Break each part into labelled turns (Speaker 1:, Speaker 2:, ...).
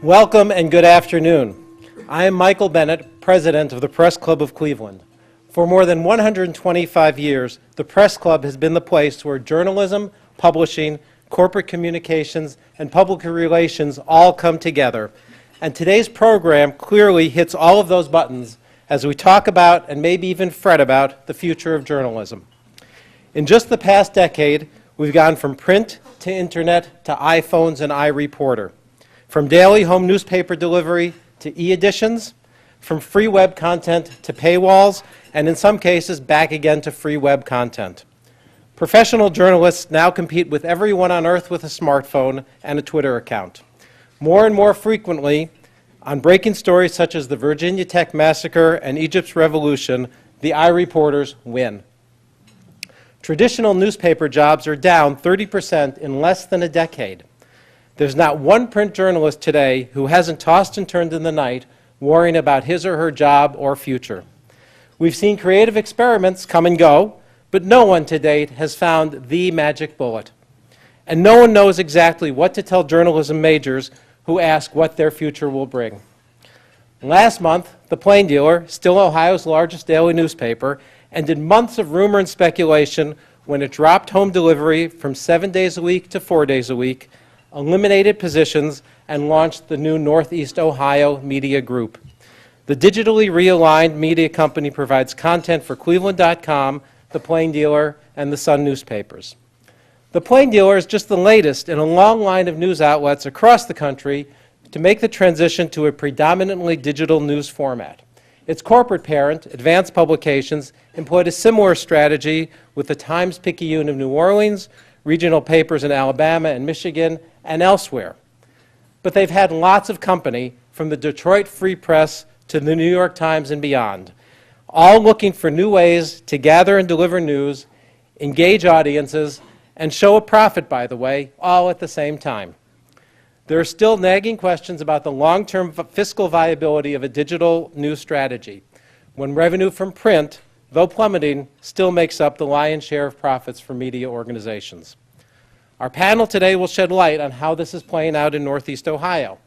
Speaker 1: Welcome and good afternoon. I am Michael Bennett, President of the Press Club of Cleveland. For more than 125 years, the Press Club has been the place where journalism, publishing, corporate communications, and public relations all come together. And today's program clearly hits all of those buttons as we talk about and maybe even fret about the future of journalism. In just the past decade, we've gone from print to internet to iPhones and iReporter, from daily home newspaper delivery to e-editions, from free web content to paywalls, and in some cases back again to free web content. Professional journalists now compete with everyone on earth with a smartphone and a Twitter account. More and more frequently, on breaking stories such as the Virginia Tech massacre and Egypt's revolution, the iReporters win. Traditional newspaper jobs are down 30% in less than a decade. There's not one print journalist today who hasn't tossed and turned in the night worrying about his or her job or future. We've seen creative experiments come and go, but no one to date has found the magic bullet. And no one knows exactly what to tell journalism majors who ask what their future will bring. Last month, The Plain Dealer, still Ohio's largest daily newspaper, ended months of rumor and speculation when it dropped home delivery from 7 days a week to 4 days a week, eliminated positions, and launched the new Northeast Ohio Media Group. The digitally realigned media company provides content for Cleveland.com, The Plain Dealer, and the Sun newspapers. The Plain Dealer is just the latest in a long line of news outlets across the country to make the transition to a predominantly digital news format. Its corporate parent, Advanced Publications, employed a similar strategy with the Times-Picayune of New Orleans, regional papers in Alabama and Michigan, and elsewhere. But they've had lots of company, from the Detroit Free Press to the New York Times and beyond, all looking for new ways to gather and deliver news, engage audiences, and show a profit, by the way, all at the same time. There are still nagging questions about the long-term fiscal viability of a digital news strategy, when revenue from print, though plummeting, still makes up the lion's share of profits for media organizations. Our panel today will shed light on how this is playing out in Northeast Ohio.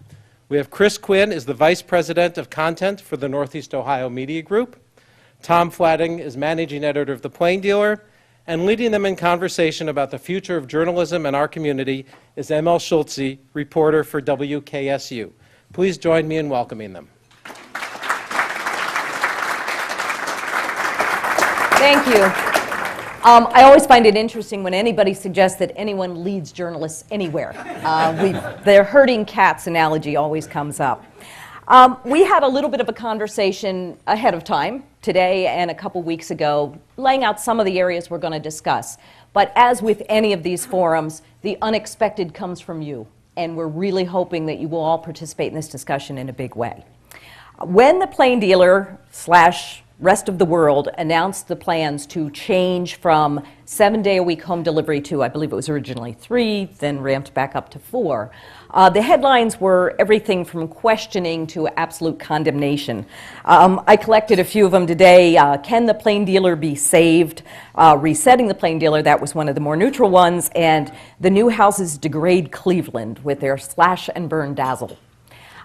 Speaker 1: We have Quinn is the Vice President of Content for the Northeast Ohio Media Group. Tom Fladung is Managing Editor of The Plain Dealer. And leading them in conversation about the future of journalism in our community is M.L. Schultze, reporter for WKSU. Please join me in welcoming them.
Speaker 2: Thank you. I always find it interesting when anybody suggests that anyone leads journalists anywhere. The herding cats analogy always comes up. We had a little bit of a conversation ahead of time, today and a couple weeks ago, laying out some of the areas we're going to discuss. But as with any of these forums, the unexpected comes from you, and we're really hoping that you will all participate in this discussion in a big way. When the Plain Dealer / rest of the world announced the plans to change from 7-day-a-week home delivery to, I believe it was originally 3, then ramped back up to 4, the headlines were everything from questioning to absolute condemnation. I collected a few of them today. Can the Plain Dealer be saved? Resetting the Plain Dealer, that was one of the more neutral ones, and the new houses degrade Cleveland with their slash and burn dazzle.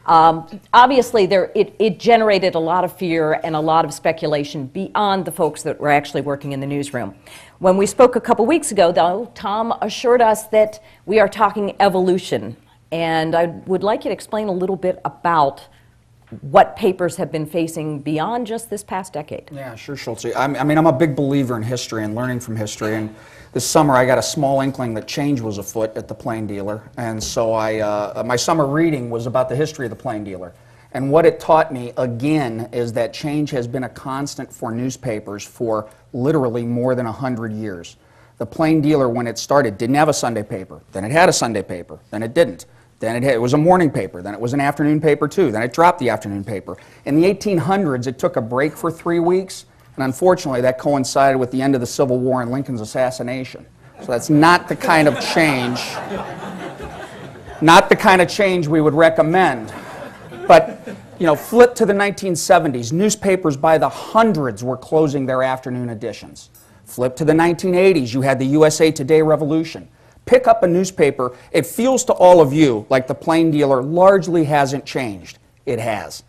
Speaker 2: Obviously, it generated a lot of fear and a lot of speculation beyond the folks that were actually working in the newsroom. When we spoke a couple weeks ago, though, Tom assured us that we are talking evolution. And I would like you to explain a little bit about what papers have been facing beyond just this past decade.
Speaker 3: Yeah, sure, Schultze. I'm a big believer in history and learning from history. And this summer I got a small inkling that change was afoot at the Plain Dealer. And so my summer reading was about the history of the Plain Dealer. And what it taught me, again, is that change has been a constant for newspapers for literally more than 100 years. The Plain Dealer, when it started, didn't have a Sunday paper. Then it had a Sunday paper. Then it didn't. Then it was a morning paper. Then it was an afternoon paper, too. Then it dropped the afternoon paper. In the 1800s, it took a break for 3 weeks. And unfortunately, that coincided with the end of the Civil War and Lincoln's assassination. So that's not the kind of change we would recommend. But, flip to the 1970s. Newspapers by the hundreds were closing their afternoon editions. Flip to the 1980s. You had the USA Today revolution. Pick up a newspaper. It feels to all of you like the plain dealer largely hasn't changed. It has.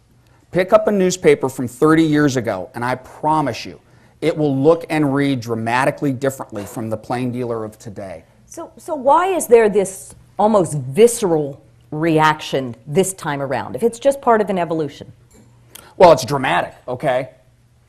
Speaker 3: Pick up a newspaper from 30 years ago, and I promise you, it will look and read dramatically differently from the plain dealer of today.
Speaker 2: So why is there this almost visceral reaction this time around, if it's just part of an evolution?
Speaker 3: Well, it's dramatic, okay?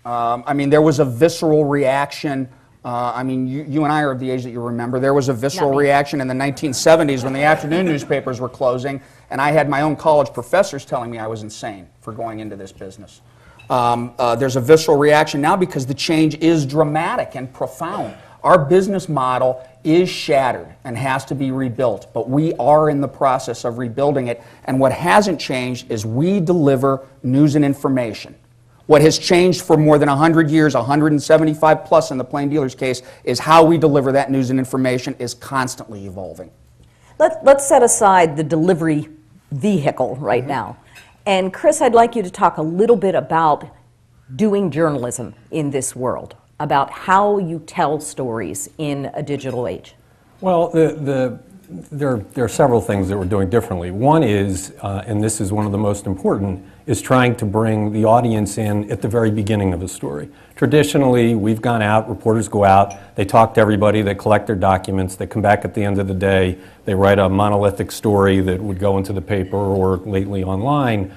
Speaker 3: I mean, there was a visceral reaction. I mean, you and I are of the age that you remember. There was a visceral reaction in the 1970s when the afternoon newspapers were closing, and I had my own college professors telling me I was insane for going into this business. There's a visceral reaction now because the change is dramatic and profound. Our business model is shattered and has to be rebuilt, but we are in the process of rebuilding it, and what hasn't changed is we deliver news and information. What has changed for more than 100 years, 175 plus in the plain dealer's case, is how we deliver that news and information is constantly evolving.
Speaker 2: Let's set aside the delivery vehicle right now. And Chris, I'd like you to talk a little bit about doing journalism in this world, about how you tell stories in a digital age.
Speaker 4: Well, there are several things that we're doing differently. One is, and this is one of the most important, is trying to bring the audience in at the very beginning of a story. Traditionally, we've gone out, reporters go out, they talk to everybody, they collect their documents, they come back at the end of the day, they write a monolithic story that would go into the paper or lately online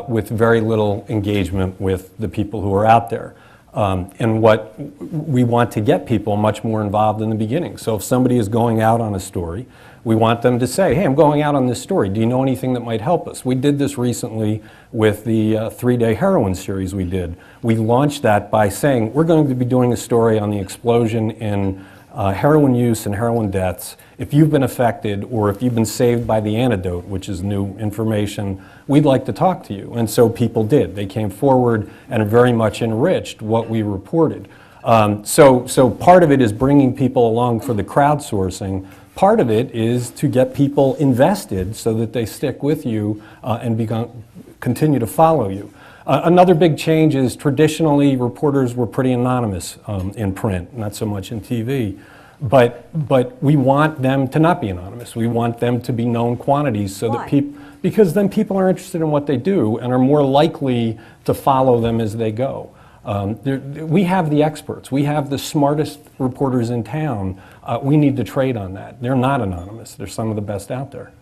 Speaker 4: with very little engagement with the people who are out there. And what we want to get people much more involved in the beginning. So if somebody is going out on a story, we want them to say, hey, I'm going out on this story. Do you know anything that might help us? We did this recently with the 3-day heroin series we did. We launched that by saying, we're going to be doing a story on the explosion in heroin use and heroin deaths. If you've been affected or if you've been saved by the antidote, which is new information, we'd like to talk to you. And so people did. They came forward and very much enriched what we reported. So part of it is bringing people along for the crowdsourcing. Part of it is to get people invested so that they stick with you and continue to follow you. Another big change is traditionally reporters were pretty anonymous in print, not so much in TV. But we want them to not be anonymous. We want them to be known quantities so that because then people are interested in what they do and are more likely to follow them as they go. We have the experts. We have the smartest reporters in town. We need to trade on that. They're not anonymous. They're some of the best out there.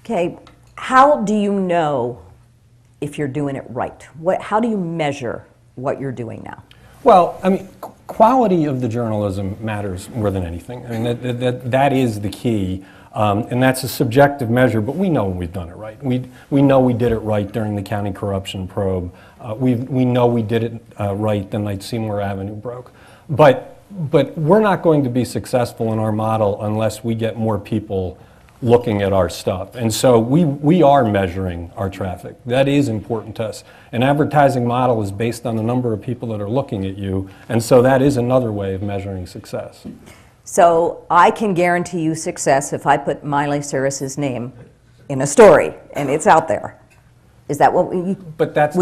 Speaker 2: Okay, how do you know if you're doing it right? How do you measure what you're doing now?
Speaker 4: Well, I mean, quality of the journalism matters more than anything. I mean, that is the key, and that's a subjective measure, but we know we've done it right. We know we did it right during the county corruption probe. We know we did it right the night Seymour Avenue broke. But we're not going to be successful in our model unless we get more people looking at our stuff. And so we are measuring our traffic. That is important to us. An advertising model is based on the number of people that are looking at you, and so that is another way of measuring success.
Speaker 2: So I can guarantee you success if I put Miley Cyrus's name in a story and it's out there. Is that what we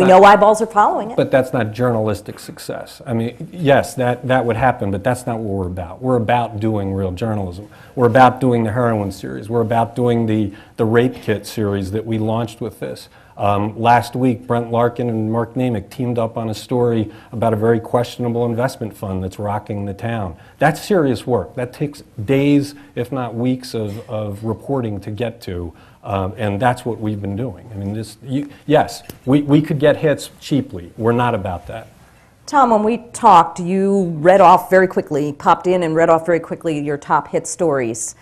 Speaker 2: know eyeballs are following it?
Speaker 4: But that's not journalistic success. I mean, yes, that would happen, but that's not what we're about. We're about doing real journalism. We're about doing the heroin series. We're about doing the rape kit series that we launched with this. Last week, Brent Larkin and Mark Namick teamed up on a story about a very questionable investment fund that's rocking the town. That's serious work. That takes days, if not weeks, of reporting to get to. And that's what we've been doing. I mean, yes, we could get hits cheaply. We're not about that.
Speaker 2: Tom, when we talked, you read off very quickly, popped in and read off very quickly your top hit stories.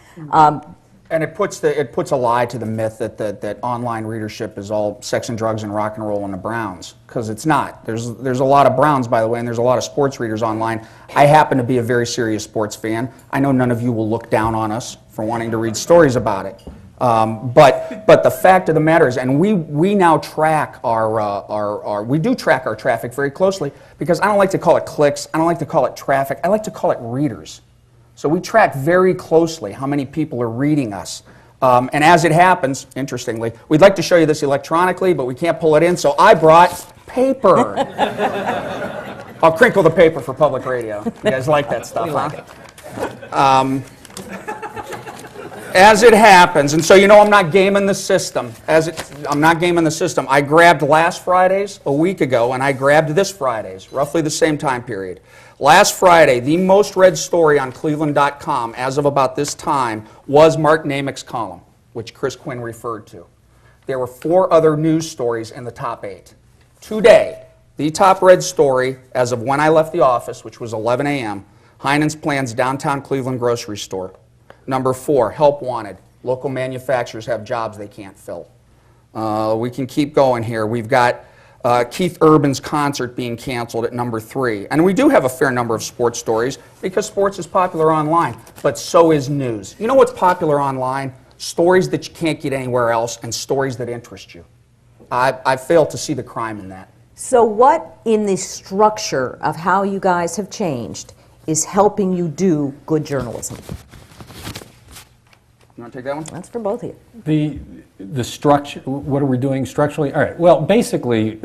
Speaker 3: And it puts a lie to the myth that online readership is all sex and drugs and rock and roll and the Browns, because it's not. There's a lot of Browns, by the way, and there's a lot of sports readers online. I happen to be a very serious sports fan. I know none of you will look down on us for wanting to read stories about it. But the fact of the matter is, and we now track we do track our traffic very closely, because I don't like to call it clicks, I don't like to call it traffic, I like to call it readers. So we track very closely how many people are reading us. And as it happens, interestingly, we'd like to show you this electronically, but we can't pull it in, so I brought paper. I'll crinkle the paper for public radio. You guys like that stuff, huh? As it happens, and so I'm not gaming the system. I'm not gaming the system. I grabbed last Friday's a week ago, and I grabbed this Friday's, roughly the same time period. Last Friday, the most read story on Cleveland.com as of about this time was Mark Namick's column, which Chris Quinn referred to. There were 4 other news stories in the top 8. Today, the top read story as of when I left the office, which was 11 a.m., Heinen's plans downtown Cleveland grocery store. Number 4, help wanted. Local manufacturers have jobs they can't fill. We can keep going here. We've got Keith Urban's concert being canceled at number 3. And we do have a fair number of sports stories because sports is popular online, but so is news. You know what's popular online? Stories that you can't get anywhere else and stories that interest you. I fail to see the crime in that.
Speaker 2: So what in the structure of how you guys have changed is helping you do good journalism?
Speaker 3: You want to take that one?
Speaker 2: That's for both of you.
Speaker 4: The structure, what are we doing structurally? All right, well, basically,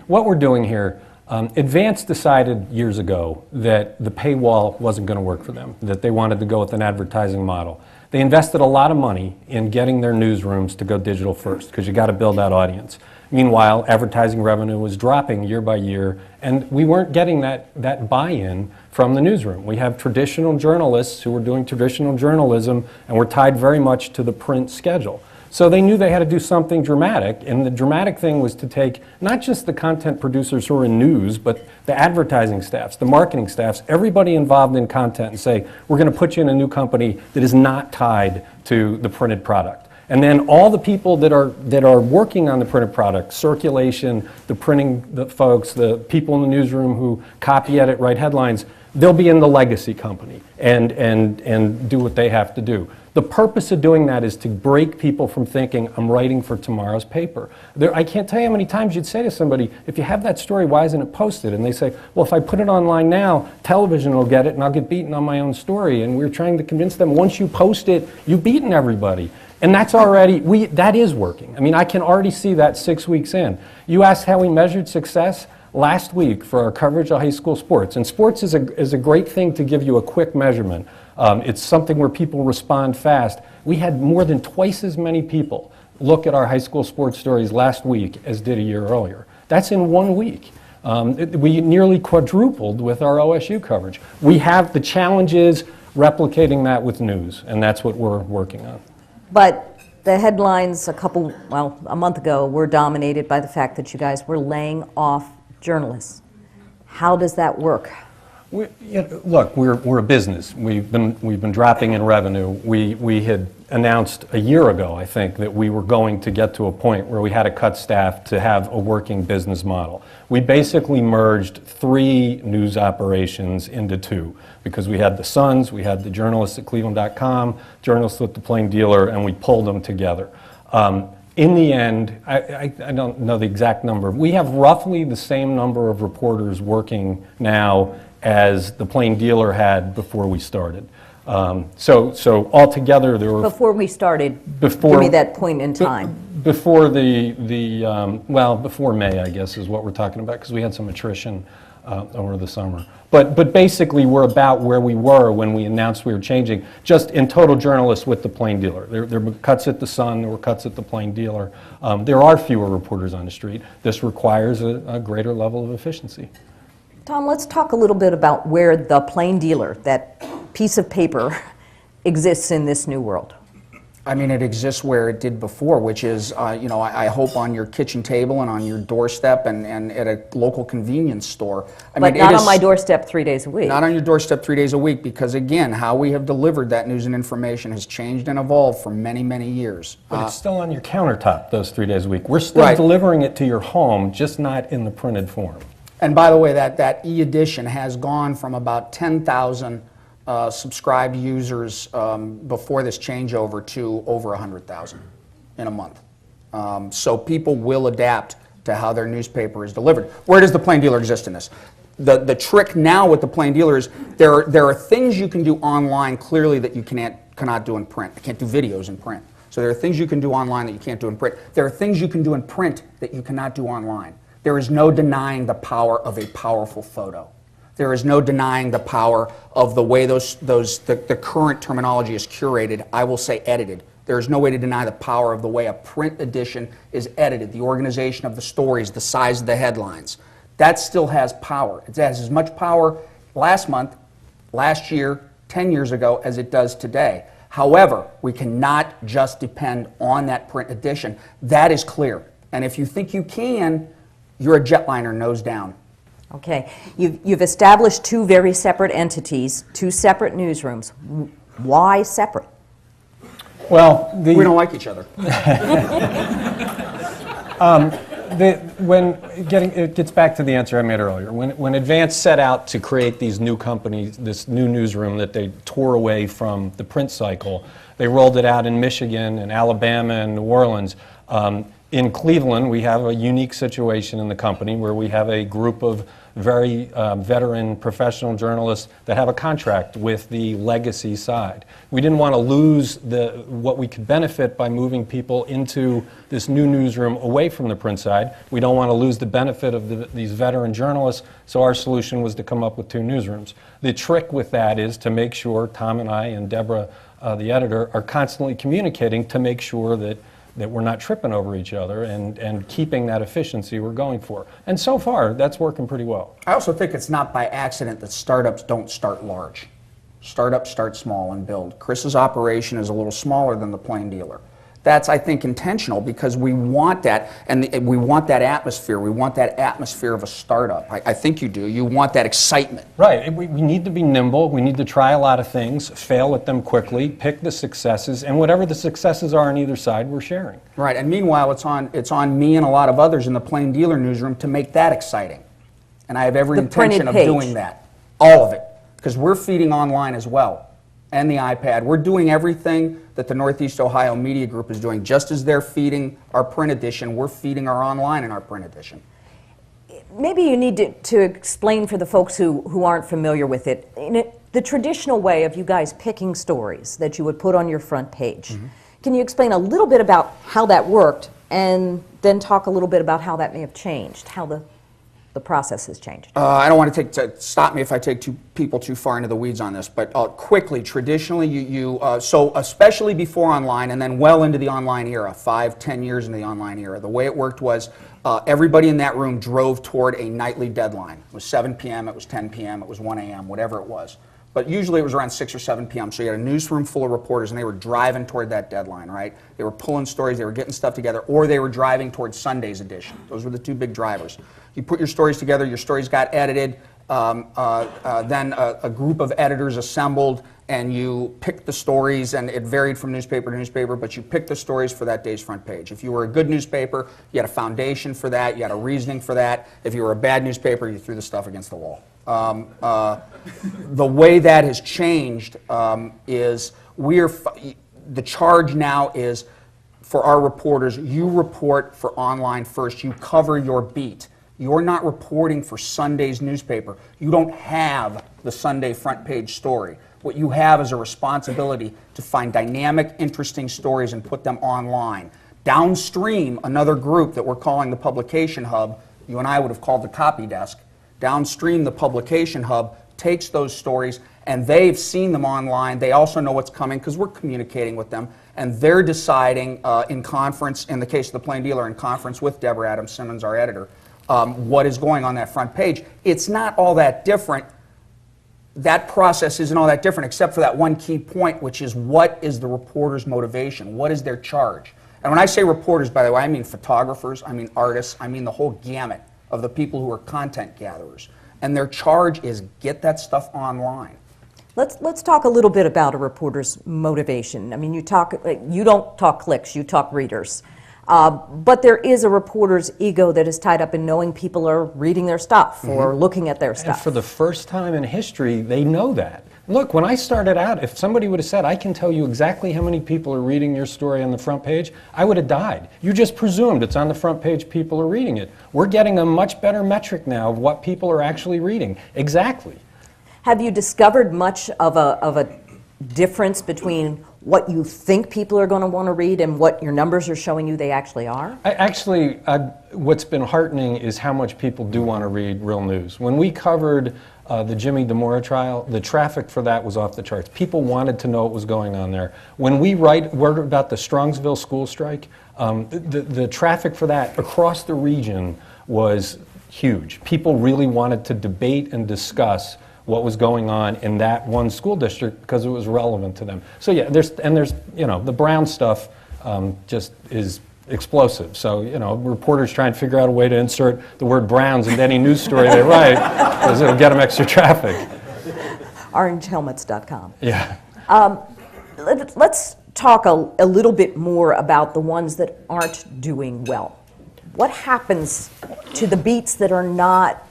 Speaker 4: what we're doing here, Advance decided years ago that the paywall wasn't going to work for them, that they wanted to go with an advertising model. They invested a lot of money in getting their newsrooms to go digital first, because you got to build that audience. Meanwhile, advertising revenue was dropping year by year, and we weren't getting that buy-in from the newsroom. We have traditional journalists who were doing traditional journalism, and we're tied very much to the print schedule. So they knew they had to do something dramatic, and the dramatic thing was to take not just the content producers who are in news, but the advertising staffs, the marketing staffs, everybody involved in content, and say, we're going to put you in a new company that is not tied to the printed product. And then all the people that are working on the printed product, circulation, the printing the folks, the people in the newsroom who copy, edit, write headlines, they'll be in the legacy company and do what they have to do. The purpose of doing that is to break people from thinking, I'm writing for tomorrow's paper. I can't tell you how many times you'd say to somebody, if you have that story, why isn't it posted? And they say, well, if I put it online now, television will get it and I'll get beaten on my own story. And we're trying to convince them, once you post it, you've beaten everybody. And that's already, that is working. I mean, I can already see that 6 weeks in. You asked how we measured success last week for our coverage of high school sports. And sports is a great thing to give you a quick measurement. It's something where people respond fast. We had more than twice as many people look at our high school sports stories last week as did a year earlier. That's in 1 week. We nearly quadrupled with our OSU coverage. We have the challenges replicating that with news, and that's what we're working on.
Speaker 2: But the headlines a month ago were dominated by the fact that you guys were laying off journalists. How does that work?
Speaker 4: Look, we're a business. We've been dropping in revenue. We had announced a year ago, I think, that we were going to get to a point where we had to cut staff to have a working business model. We basically merged 3 news operations into 2, because we had the Suns, we had the journalists at Cleveland.com, journalists with the Plain Dealer, and we pulled them together. In the end, I don't know the exact number. We have roughly the same number of reporters working now as the Plain Dealer had before we started. So altogether there were...
Speaker 2: Before we started, give me that point in time.
Speaker 4: Before before May, I guess, is what we're talking about, because we had some attrition over the summer. But basically, we're about where we were when we announced we were changing, just in total journalists with the Plain Dealer. There were cuts at the Sun, there were cuts at the Plain Dealer. There are fewer reporters on the street. This requires a greater level of efficiency.
Speaker 2: Tom, let's talk a little bit about where the Plain Dealer, that piece of paper, exists in this new world.
Speaker 3: I mean, it exists where it did before, which is, I hope on your kitchen table and on your doorstep and at a local convenience store.
Speaker 2: But not on my doorstep 3 days a week.
Speaker 3: Not on your doorstep 3 days a week, because again, how we have delivered that news and information has changed and evolved for many, many years.
Speaker 4: But it's still on your countertop those 3 days a week. We're still delivering it to your home, just not in the printed form.
Speaker 3: And by the way, that e-edition has gone from about 10,000 subscribed users before this changeover to over 100,000 in a month. So people will adapt to how their newspaper is delivered. Where does the Plain Dealer exist in this? The trick now with the Plain Dealer is there are things you can do online clearly that you cannot do in print. You can't do videos in print. So there are things you can do online that you can't do in print. There are things you can do in print that you cannot do online. There is no denying the power of a powerful photo. There is no denying the power of the way the current terminology is curated, I will say edited. There is no way to deny the power of the way a print edition is edited, the organization of the stories, the size of the headlines. That still has power. It has as much power last month, last year, 10 years ago as it does today. However, we cannot just depend on that print edition. That is clear. And if you think you can, you're a jetliner nose down.
Speaker 2: Okay. You've established two very separate entities, two separate newsrooms. Why separate?
Speaker 4: Well,
Speaker 3: We don't like each other.
Speaker 4: It gets back to the answer I made earlier. When Advance set out to create these new companies, this new newsroom that they tore away from the print cycle, they rolled it out in Michigan and Alabama and New Orleans. In Cleveland, we have a unique situation in the company where we have a group of very veteran professional journalists that have a contract with the legacy side. We didn't want to lose what we could benefit by moving people into this new newsroom away from the print side. We don't want to lose the benefit of these veteran journalists, so our solution was to come up with two newsrooms. The trick with that is to make sure Tom and I and Deborah, the editor, are constantly communicating to make sure that we're not tripping over each other and keeping that efficiency we're going for. And so far, that's working pretty well.
Speaker 3: I also think it's not by accident that startups don't start large. Startups start small and build. Chris's operation is a little smaller than the Plain Dealer. That's, I think, intentional because we want that, and we want that atmosphere. We want that atmosphere of a startup. I think you do. You want that excitement.
Speaker 4: Right. We need to be nimble. We need to try a lot of things, fail at them quickly, pick the successes, and whatever the successes are on either side, we're sharing.
Speaker 3: Right. And meanwhile, it's on me and a lot of others in the Plain Dealer newsroom to make that exciting. And I have every intention of doing that. All of it. Because we're feeding online as well. And the iPad. We're doing everything that the Northeast Ohio Media Group is doing. Just as they're feeding our print edition, we're feeding our online and our print edition.
Speaker 2: Maybe you need to explain for the folks who aren't familiar with it, the traditional way of you guys picking stories that you would put on your front page. Mm-hmm. Can you explain a little bit about how that worked and then talk a little bit about how that may have changed, how the process has changed?
Speaker 3: I don't want to stop me if I take people too far into the weeds on this, but quickly, traditionally, so especially before online and then well into the online era, 5-10 years into the online era, the way it worked was everybody in that room drove toward a nightly deadline. It was 7 p.m., it was 10 p.m., it was 1 a.m., whatever it was. But usually it was around 6 or 7 p.m., so you had a newsroom full of reporters, and they were driving toward that deadline, right? They were pulling stories, they were getting stuff together, or they were driving toward Sunday's edition. Those were the two big drivers. You put your stories together, your stories got edited, then a group of editors assembled, and you picked the stories, and it varied from newspaper to newspaper, but you picked the stories for that day's front page. If you were a good newspaper, you had a foundation for that, you had a reasoning for that. If you were a bad newspaper, you threw the stuff against the wall. The way that has changed is the charge now is for our reporters, you report for online first, you cover your beat. You're not reporting for Sunday's newspaper. You don't have the Sunday front page story. What you have is a responsibility to find dynamic, interesting stories and put them online. Downstream, another group that we're calling the Publication Hub, you and I would have called the Copy Desk, downstream the Publication Hub takes those stories and they've seen them online. They also know what's coming because we're communicating with them, and they're deciding in conference, in the case of the Plain Dealer, in conference with Deborah Adams Simmons, our editor, what is going on that front page. It's not all that different. That process isn't all that different except for that one key point, which is what is the reporter's motivation? What is their charge? And when I say reporters, by the way, I mean photographers, I mean artists, I mean the whole gamut of the people who are content gatherers. And their charge is get that stuff online.
Speaker 2: Let's talk a little bit about a reporter's motivation. I mean, you don't talk clicks, you talk readers. But there is a reporter's ego that is tied up in knowing people are reading their stuff or looking at their stuff.
Speaker 4: And for the first time in history, they know that. Look, when I started out, if somebody would have said, I can tell you exactly how many people are reading your story on the front page, I would have died. You just presumed it's on the front page, people are reading it. We're getting a much better metric now of what people are actually reading. Exactly.
Speaker 2: Have you discovered much of a difference between what you think people are going to want to read and what your numbers are showing you they actually are?
Speaker 4: What's been heartening is how much people do want to read real news. When we covered the Jimmy DeMora trial, the traffic for that was off the charts. People wanted to know what was going on there. When we word about the Strongsville school strike, the traffic for that across the region was huge. People really wanted to debate and discuss what was going on in that one school district because it was relevant to them. So yeah, there's the Brown stuff just is explosive. So, reporters try and figure out a way to insert the word Browns into any news story they write because it'll get them extra traffic.
Speaker 2: Orangehelmets.com.
Speaker 4: Yeah.
Speaker 2: Let's talk a little bit more about the ones that aren't doing well. What happens to the beats that are not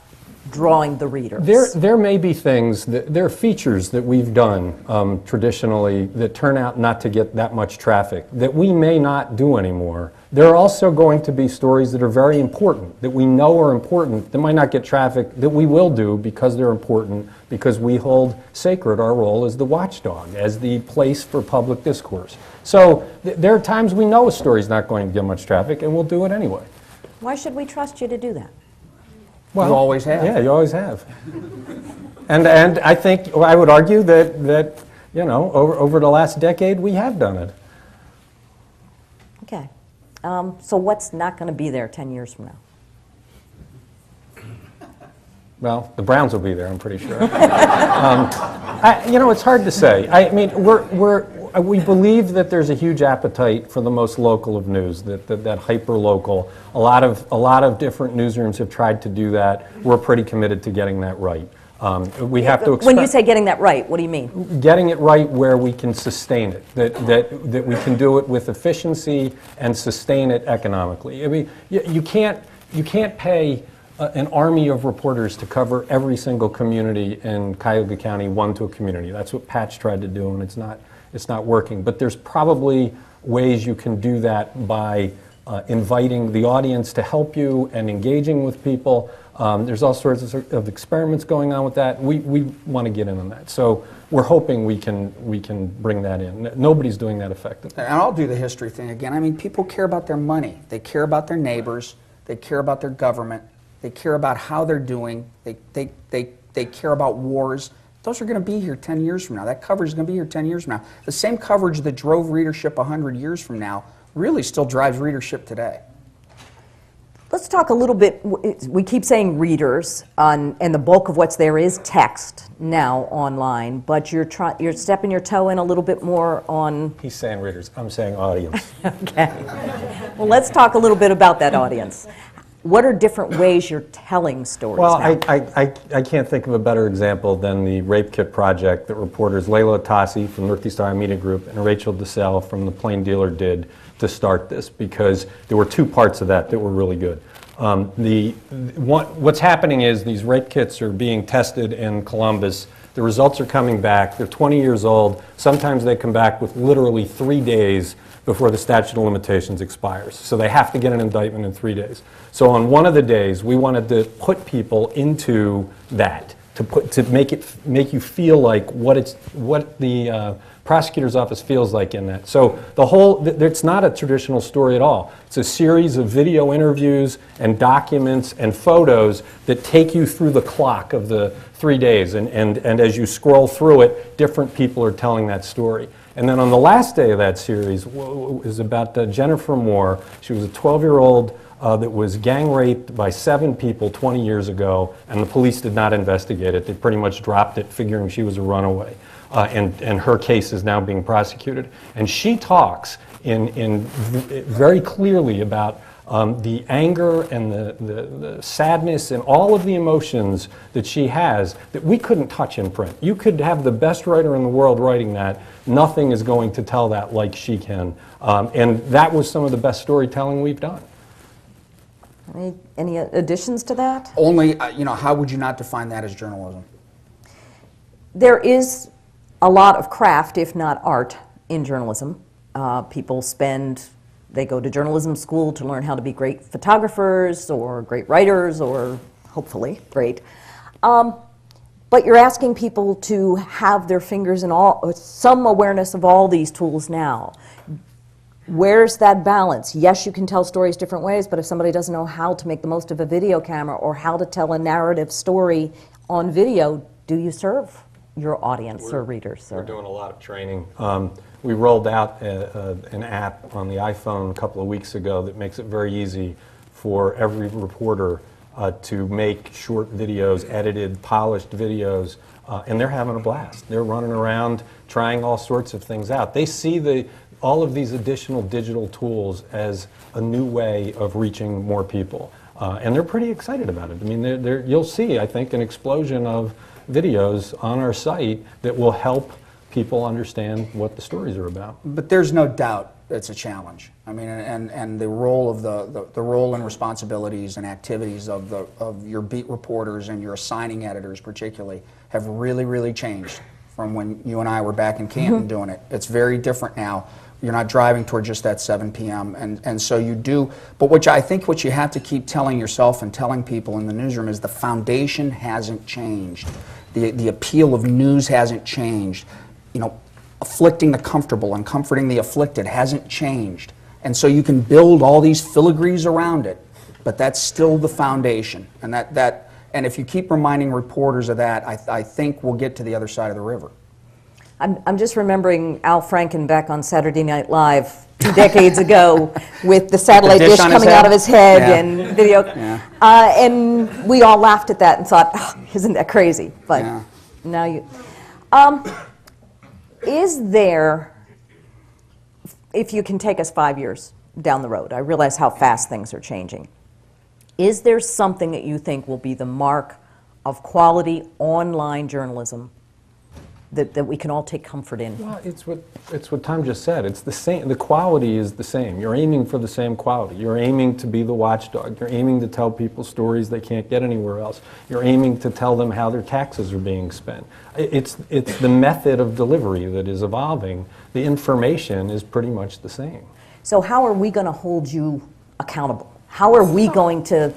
Speaker 2: drawing the readers?
Speaker 4: There may be things, there are features that we've done traditionally that turn out not to get that much traffic that we may not do anymore. There are also going to be stories that are very important, that we know are important, that might not get traffic, that we will do because they're important, because we hold sacred our role as the watchdog, as the place for public discourse. So there are times we know a story's not going to get much traffic, and we'll do it anyway.
Speaker 2: Why should we trust you to do that?
Speaker 3: Well, you always have.
Speaker 4: Yeah, you always have. And I think, I would argue that over the last decade, we have done it.
Speaker 2: Okay. So what's not going to be there 10 years from now?
Speaker 4: Well, the Browns will be there, I'm pretty sure. It's hard to say. I mean, we believe that there's a huge appetite for the most local of news, that hyper-local. A lot of different newsrooms have tried to do that. We're pretty committed to getting that right. We have to.
Speaker 2: When you say getting that right, what do you mean?
Speaker 4: Getting it right where we can sustain it, that we can do it with efficiency and sustain it economically. I mean, you can't pay an army of reporters to cover every single community in Cuyahoga County, one to a community. That's what Patch tried to do, and it's not working. But there's probably ways you can do that by inviting the audience to help you and engaging with people. There's all sorts of experiments going on with that. We want to get in on that. So we're hoping we can bring that in. Nobody's doing that effectively.
Speaker 3: And I'll do the history thing again. I mean, people care about their money. They care about their neighbors. They care about their government. They care about how they're doing. They care about wars. Those are going to be here 10 years from now. That coverage is going to be here 10 years from now. The same coverage that drove readership 100 years from now really still drives readership today.
Speaker 2: Let's talk a little bit, we keep saying readers, and the bulk of what's there is text now online, but you're stepping your toe in a little bit more on...
Speaker 4: He's saying readers, I'm saying audience.
Speaker 2: Okay. Well, let's talk a little bit about that audience. What are different ways you're telling stories
Speaker 4: now? I can't think of a better example than the Rape Kit Project that reporters Layla Atassi from Northeast Ohio Media Group and Rachel DeSalle from The Plain Dealer did to start this, because there were two parts of that were really good. What's happening is these rape kits are being tested in Columbus. The results are coming back. They're 20 years old. Sometimes they come back with literally 3 days before the statute of limitations expires. So they have to get an indictment in 3 days. So on one of the days, we wanted to put people into that, to make you feel like what the prosecutor's office feels like in that. So it's not a traditional story at all. It's a series of video interviews and documents and photos that take you through the clock of the 3 days. And as you scroll through it, different people are telling that story. And then on the last day of that series is about Jennifer Moore. She was a 12-year-old that was gang raped by 7 people 20 years ago, and the police did not investigate it. They pretty much dropped it, figuring she was a runaway. And her case is now being prosecuted. And she talks very clearly about the anger and the sadness and all of the emotions that she has that we couldn't touch in print. You could have the best writer in the world writing that. Nothing is going to tell that like she can. And that was some of the best storytelling we've done.
Speaker 2: Any additions to that?
Speaker 3: Only, how would you not define that as journalism?
Speaker 2: There is a lot of craft, if not art, in journalism. People they go to journalism school to learn how to be great photographers or great writers or hopefully great. But you're asking people to have their fingers in some awareness of all these tools now. Where's that balance? Yes, you can tell stories different ways, but if somebody doesn't know how to make the most of a video camera or how to tell a narrative story on video do you serve your audience or readers?
Speaker 4: We're doing a lot of training. We rolled out an app on the iPhone a couple of weeks ago that makes it very easy for every reporter to make short videos, edited, polished videos, and they're having a blast. They're running around trying all sorts of things out. They see all of these additional digital tools as a new way of reaching more people. And they're pretty excited about it. I mean, you'll see, I think, an explosion of videos on our site that will help people understand what the stories are about.
Speaker 3: But there's no doubt it's a challenge. I mean, and the role of the role and responsibilities and activities of your beat reporters and your assigning editors particularly have really, really changed from when you and I were back in Canton doing it. It's very different now. You're not driving toward just that 7 p.m. And so you do, but what you have to keep telling yourself and telling people in the newsroom is the foundation hasn't changed. The appeal of news hasn't changed. You know, afflicting the comfortable and comforting the afflicted hasn't changed. And so you can build all these filigrees around it, but that's still the foundation. And and if you keep reminding reporters of that, I think we'll get to the other side of the river.
Speaker 2: I'm just remembering Al Franken back on Saturday Night Live 2 decades ago with the satellite dish coming out of his head and video.
Speaker 3: Yeah.
Speaker 2: And we all laughed at that and thought, oh, isn't that crazy? But now you... is there, if you can take us 5 years down the road, I realize how fast things are changing, is there something that you think will be the mark of quality online journalism that we can all take comfort in?
Speaker 4: Well, it's what Tom just said. It's the same. The quality is the same. You're aiming for the same quality. You're aiming to be the watchdog. You're aiming to tell people stories they can't get anywhere else. You're aiming to tell them how their taxes are being spent. It's the method of delivery that is evolving. The information is pretty much the same.
Speaker 2: So how are we going to hold you accountable? How are we going to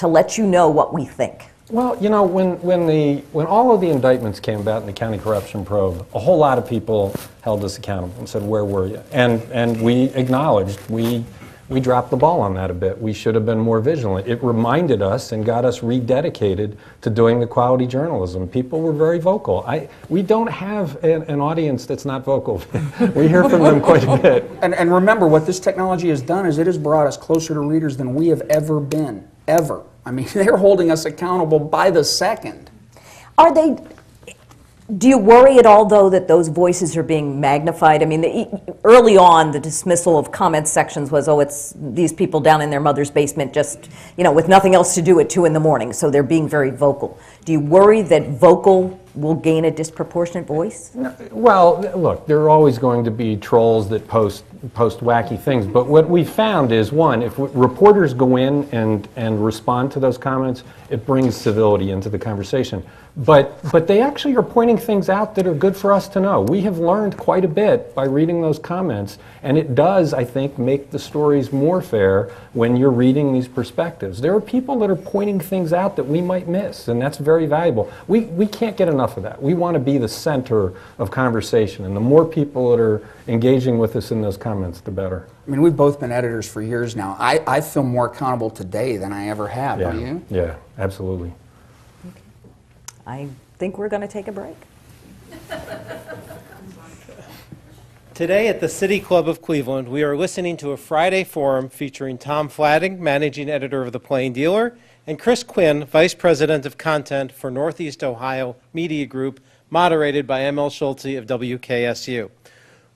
Speaker 2: let you know what we think?
Speaker 4: Well, you know, when all of the indictments came about in the county corruption probe, a whole lot of people held us accountable and said, "Where were you?" And we acknowledged we dropped the ball on that a bit. We should have been more vigilant. It reminded us and got us rededicated to doing the quality journalism. People were very vocal. We don't have an audience that's not vocal. We hear from them quite a bit.
Speaker 3: And remember, what this technology has done is it has brought us closer to readers than we have ever been, ever. I mean, they're holding us accountable by the second.
Speaker 2: Do you worry at all, though, that those voices are being magnified? I mean, early on, the dismissal of comment sections was, oh, it's these people down in their mother's basement just, you know, with nothing else to do at 2 in the morning, so they're being very vocal. Do you worry that vocal will gain a disproportionate voice?
Speaker 4: No, well, look, there are always going to be trolls that post wacky things, but what we found is, one, if reporters go in and respond to those comments, it brings civility into the conversation. But they actually are pointing things out that are good for us to know. We have learned quite a bit by reading those comments, and it does, I think, make the stories more fair when you're reading these perspectives. There are people that are pointing things out that we might miss, and that's very valuable. We can't get enough of that. We want to be the center of conversation, and the more people that are engaging with us in those comments, the better.
Speaker 3: I mean, we've both been editors for years now. I feel more accountable today than I ever have, don't you?
Speaker 4: Yeah, absolutely.
Speaker 2: I think we're going to take a break.
Speaker 1: Today at the City Club of Cleveland, we are listening to a Friday forum featuring Tom Fladung, managing editor of The Plain Dealer, and Chris Quinn, vice president of content for Northeast Ohio Media Group, moderated by M.L. Schultze of WKSU.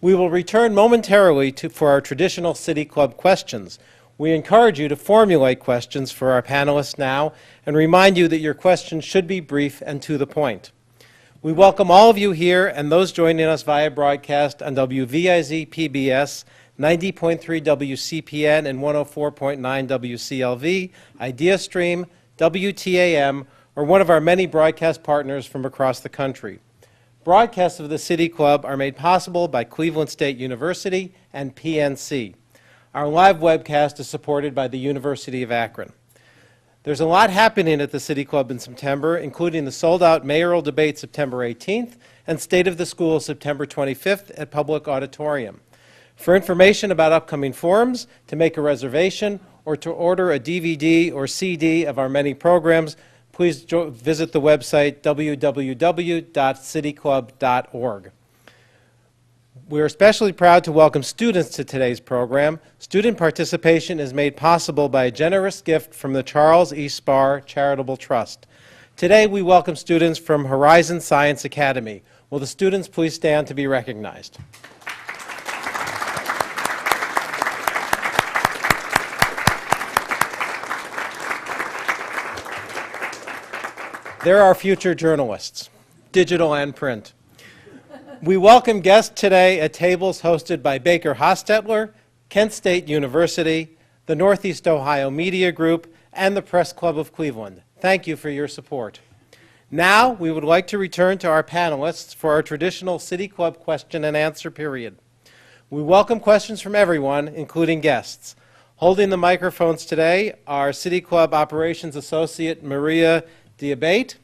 Speaker 1: We will return momentarily for our traditional City Club questions. We encourage you to formulate questions for our panelists now and remind you that your questions should be brief and to the point. We welcome all of you here and those joining us via broadcast on WVIZ PBS, 90.3 WCPN and 104.9 WCLV, IdeaStream, WTAM, or one of our many broadcast partners from across the country. Broadcasts of the City Club are made possible by Cleveland State University and PNC. Our live webcast is supported by the University of Akron. There's a lot happening at the City Club in September, including the sold-out mayoral debate September 18th and State of the School September 25th at Public Auditorium. For information about upcoming forums, to make a reservation, or to order a DVD or CD of our many programs, please visit the website www.cityclub.org. We are especially proud to welcome students to today's program. Student participation is made possible by a generous gift from the Charles E. Spar Charitable Trust. Today we welcome students from Horizon Science Academy. Will the students please stand to be recognized? They're our future journalists, digital and print. We welcome guests today at tables hosted by Baker Hostetler, Kent State University, the Northeast Ohio Media Group, and the Press Club of Cleveland. Thank you for your support. Now, we would like to return to our panelists for our traditional City Club question and answer period. We welcome questions from everyone, including guests. Holding the microphones today are City Club Operations Associate Maria Diabate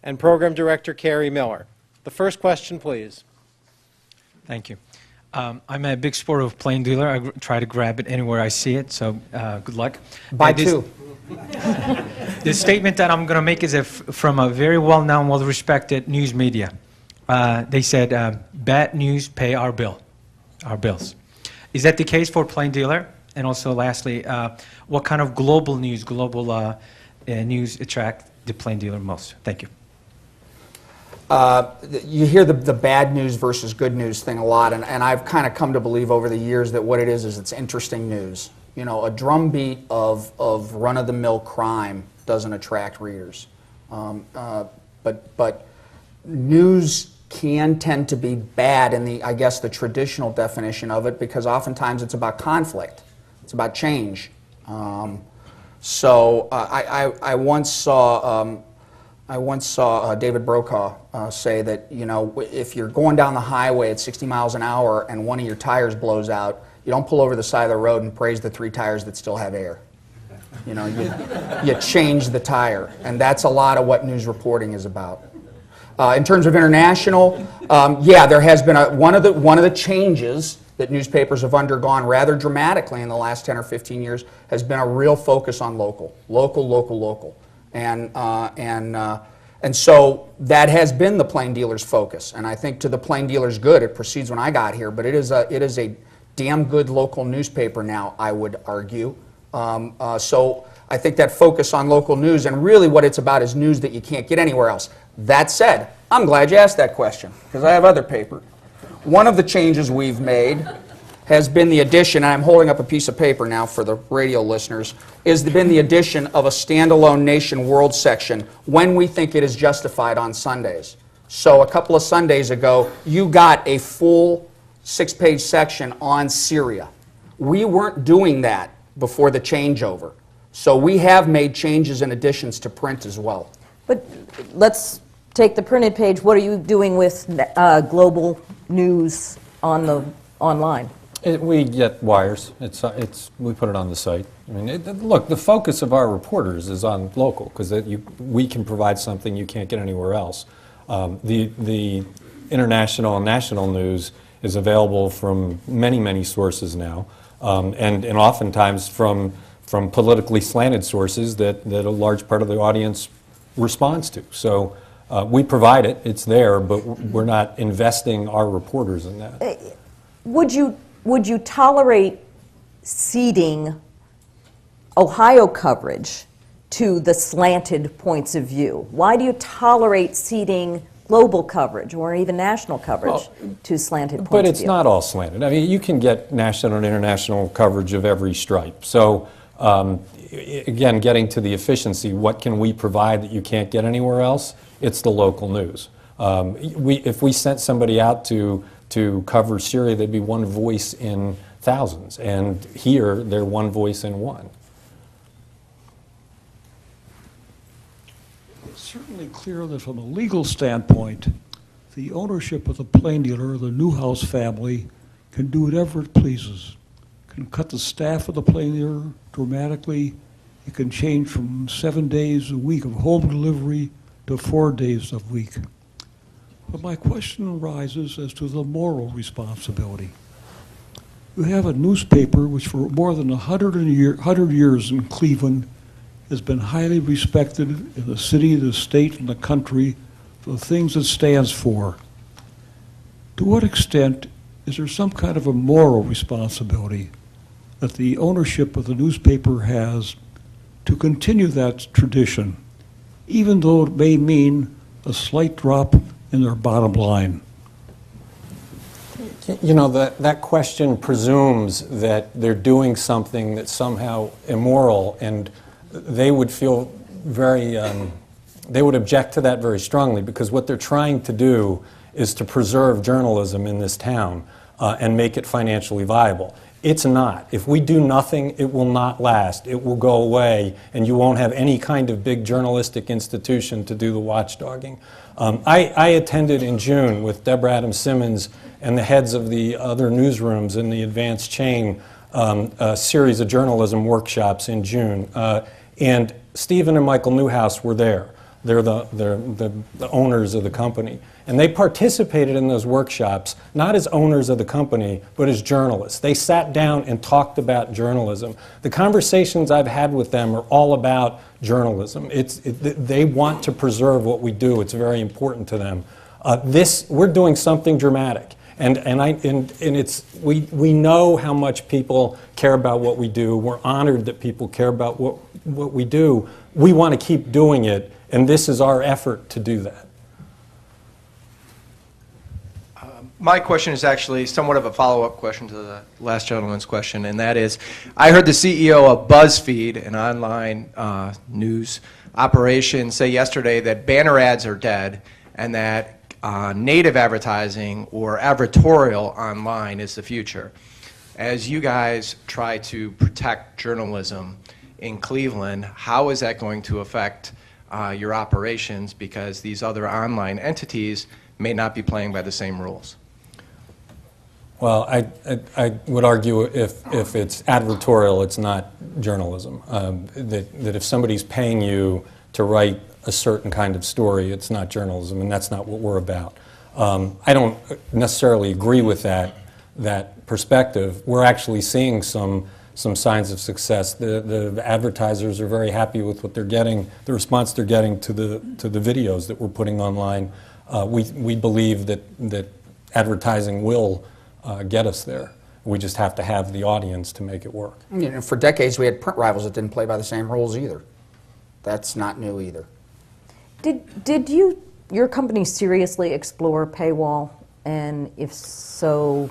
Speaker 1: and Program Director Carrie Miller. The first question, please.
Speaker 5: Thank you. I'm a big supporter of Plain Dealer. I try to grab it anywhere I see it, so good luck.
Speaker 3: Buy two.
Speaker 5: The statement that I'm going to make is from a very well-known, well-respected news media. They said, bad news pay our bills. Is that the case for Plain Dealer? And also, lastly, what kind of global news attract the Plain Dealer most? Thank you.
Speaker 3: You hear the bad news versus good news thing a lot, and I've kind of come to believe over the years that what it is it's interesting news. You know, a drumbeat of run-of-the-mill crime doesn't attract readers. But news can tend to be bad in the, I guess, the traditional definition of it, because oftentimes it's about conflict. It's about change. So I once saw David Brokaw say that, you know, if you're going down the highway at 60 miles an hour and one of your tires blows out, you don't pull over the side of the road and praise the 3 tires that still have air. You know, you change the tire, and that's a lot of what news reporting is about. In terms of international, yeah, there has been one of the changes that newspapers have undergone rather dramatically in the last 10 or 15 years has been a real focus on local. And so that has been the Plain Dealer's focus, and I think to the Plain Dealer's good. It proceeds when I got here, but it is a damn good local newspaper now, I would argue. So I think that focus on local news, and really what it's about is news that you can't get anywhere else. That said, I'm glad you asked that question, because I have other paper. One of the changes we've made has been the addition, and I'm holding up a piece of paper now for the radio listeners, has been the addition of a standalone Nation World section when we think it is justified on Sundays. So a couple of Sundays ago, you got a full 6-page section on Syria. We weren't doing that before the changeover. So we have made changes and additions to print as well.
Speaker 2: But let's take the printed page. What are you doing with global news on the online?
Speaker 4: We get wires. We put it on the site. I mean, look, the focus of our reporters is on local, because we can provide something you can't get anywhere else. The international and national news is available from many sources now, and oftentimes from politically slanted sources that a large part of the audience responds to. So we provide it, it's there, but we're not investing our reporters in that.
Speaker 2: Would you tolerate ceding Ohio coverage to the slanted points of view? Why do you tolerate ceding global coverage or even national coverage to slanted points of view?
Speaker 4: But it's not all slanted. I mean, you can get national and international coverage of every stripe. So again, getting to the efficiency, what can we provide that you can't get anywhere else? It's the local news. If we sent somebody out to cover Syria, there'd be one voice in thousands, and here they're one voice in one.
Speaker 6: It's certainly clear that from a legal standpoint, the ownership of the Plain Dealer, the Newhouse family, can do whatever it pleases. Can cut the staff of the Plain Dealer dramatically. It can change from 7 days a week of home delivery to 4 days a week. But my question arises as to the moral responsibility. You have a newspaper which for more than 100 years in Cleveland has been highly respected in the city, the state, and the country for the things it stands for. To what extent is there some kind of a moral responsibility that the ownership of the newspaper has to continue that tradition, even though it may mean a slight drop in their bottom line?
Speaker 4: You know, that question presumes that they're doing something that's somehow immoral, and they would feel very, they would object to that very strongly, because what they're trying to do is to preserve journalism in this town and make it financially viable. It's not. If we do nothing, it will not last. It will go away, and you won't have any kind of big journalistic institution to do the watchdogging. I attended in June with Deborah Adams-Simmons and the heads of the other newsrooms in the advanced chain a series of journalism workshops in June. And Stephen and Michael Newhouse were there. They're the owners of the company. And they participated in those workshops, not as owners of the company, but as journalists. They sat down and talked about journalism. The conversations I've had with them are all about journalism. They want to preserve what we do. It's very important to them. We're doing something dramatic. And we know how much people care about what we do. We're honored that people care about what we do. We want to keep doing it, and this is our effort to do that.
Speaker 7: My question is actually somewhat of a follow-up question to the last gentleman's question, and that is, I heard the CEO of BuzzFeed, an online news operation, say yesterday that banner ads are dead and that native advertising or advertorial online is the future. As you guys try to protect journalism in Cleveland, how is that going to affect your operations, because these other online entities may not be playing by the same rules?
Speaker 4: Well, I would argue if it's advertorial, it's not journalism. That if somebody's paying you to write a certain kind of story, it's not journalism, and that's not what we're about. I don't necessarily agree with that perspective. We're actually seeing some signs of success. The advertisers are very happy with what they're getting, the response they're getting to the videos that we're putting online. We believe that advertising will get us there. We just have to have the audience to make it work.
Speaker 3: You know, for decades we had print rivals that didn't play by the same rules either. That's not new either.
Speaker 2: Did your company seriously explore paywall, and if so?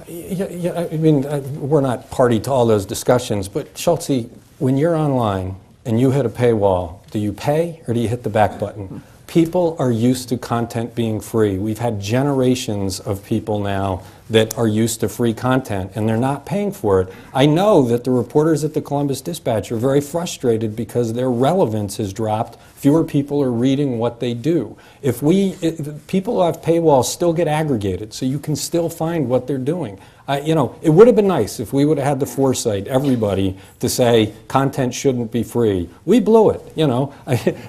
Speaker 4: Yeah, I mean, we're not party to all those discussions, but Schultze, when you're online and you hit a paywall, do you pay or do you hit the back button? People are used to content being free. We've had generations of people now that are used to free content, and they're not paying for it. I know that the reporters at the Columbus Dispatch are very frustrated because their relevance has dropped. Fewer people are reading what they do. People who have paywalls still get aggregated, so you can still find what they're doing. It would have been nice if we would have had the foresight, everybody, to say content shouldn't be free. We blew it,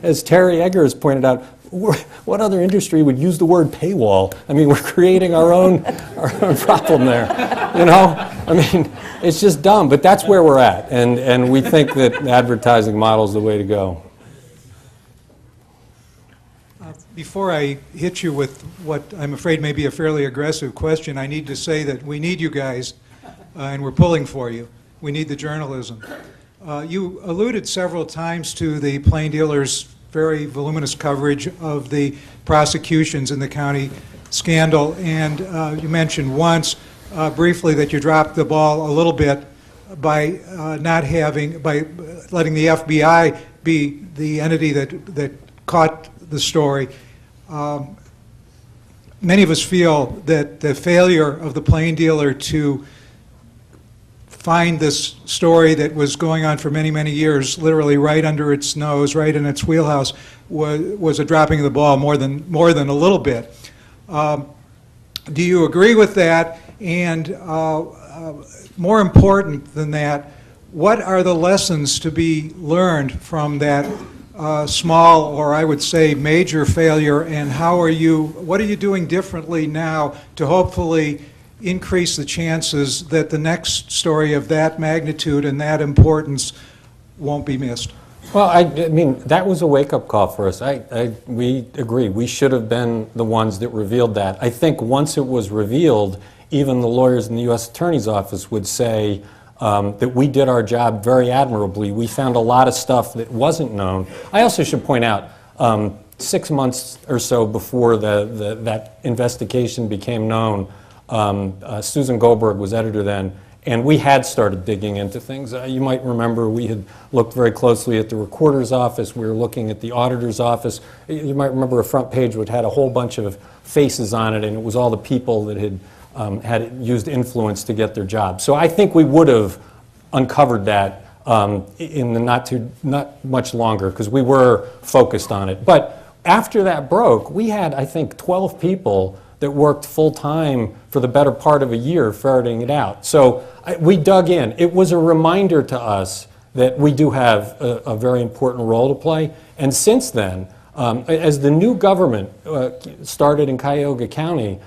Speaker 4: As Terry Eggers pointed out, what other industry would use the word paywall? I mean, we're creating our own problem there, I mean, it's just dumb, but that's where we're at, and we think that the advertising model is the way to go.
Speaker 8: Before I hit you with what I'm afraid may be a fairly aggressive question, I need to say that we need you guys, and we're pulling for you. We need the journalism. You alluded several times to the Plain Dealer's very voluminous coverage of the prosecutions in the county scandal, and you mentioned once briefly that you dropped the ball a little bit by by letting the FBI be the entity that caught the story. Many of us feel that the failure of the Plain Dealer to find this story that was going on for many, many years, literally right under its nose, right in its wheelhouse, was a dropping of the ball more than a little bit. Do you agree with that? And more important than that, what are the lessons to be learned from that small, or I would say major failure, and what are you doing differently now to hopefully increase the chances that the next story of that magnitude and that importance won't be missed?
Speaker 4: Well, I mean, that was a wake-up call for us. We agree. We should have been the ones that revealed that. I think once it was revealed, even the lawyers in the U.S. Attorney's Office would say that we did our job very admirably. We found a lot of stuff that wasn't known. I also should point out, 6 months or so before that investigation became known, Susan Goldberg was editor then, and we had started digging into things. You might remember we had looked very closely at the recorder's office. We were looking at the auditor's office. You might remember a front page which had a whole bunch of faces on it, and it was all the people that had used influence to get their job. So I think we would have uncovered that in the not much longer, because we were focused on it. But after that broke, we had, I think, 12 people that worked full-time for the better part of a year ferreting it out. So we dug in. It was a reminder to us that we do have a very important role to play. And since then, as the new government started in Cuyahoga County,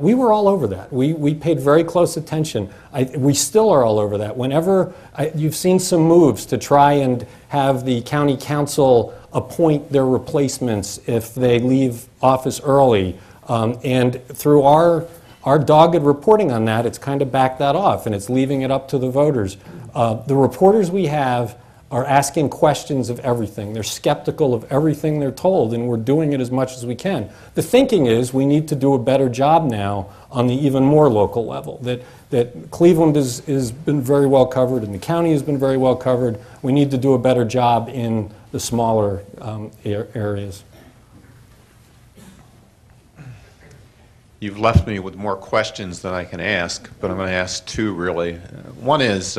Speaker 4: we were all over that. We paid very close attention. We still are all over that. Whenever you've seen some moves to try and have the county council appoint their replacements if they leave office early, and through our dogged reporting on that, it's kind of backed that off, and it's leaving it up to the voters. The reporters we have are asking questions of everything. They're skeptical of everything they're told, and we're doing it as much as we can. The thinking is we need to do a better job now on the even more local level, that Cleveland has been very well covered and the county has been very well covered. We need to do a better job in the smaller areas.
Speaker 9: You've left me with more questions than I can ask, but I'm going to ask two, really. One is,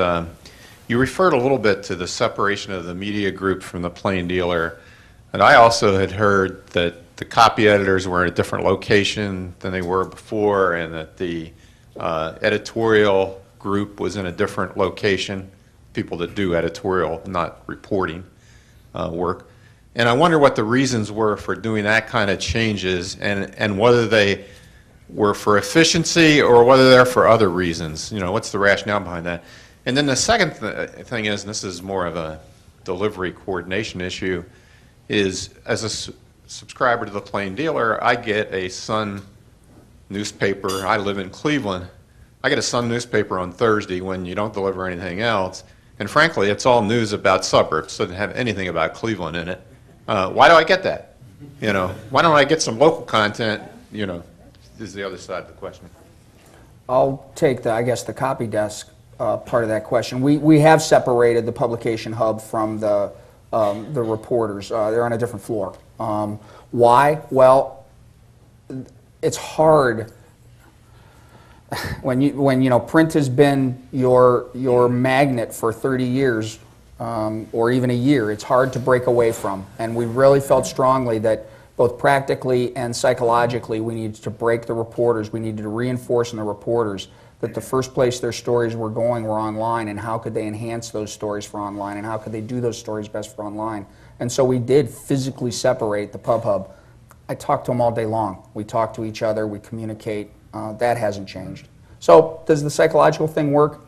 Speaker 9: you referred a little bit to the separation of the media group from the plain dealer, and I also had heard that the copy editors were in a different location than they were before, and that the editorial group was in a different location, people that do editorial, not reporting work. And I wonder what the reasons were for doing that kind of changes, and whether they were for efficiency or whether they're for other reasons. You know, what's the rationale behind that? And then the second thing is, and this is more of a delivery coordination issue, is as a subscriber to the Plain Dealer, I get a Sun newspaper. I live in Cleveland. I get a Sun newspaper on Thursday when you don't deliver anything else. And frankly, it's all news about suburbs. It doesn't have anything about Cleveland in it. Why do I get that? You know, why don't I get some local content? You know, is the other side of the question.
Speaker 3: I'll take the, I guess, the copy desk part of that question. We have separated the publication hub from the reporters. They're on a different floor. Why? Well, it's hard when you know print has been your magnet for 30 years or even a year. It's hard to break away from, and we really felt strongly that both practically and psychologically we needed to break the reporters. We needed to reinforce in the reporters that the first place their stories were going were online, and how could they enhance those stories for online, and how could they do those stories best for online. And so we did physically separate the pub hub. I talk to them all day long. We talk to each other, we communicate. That hasn't changed. So does the psychological thing work?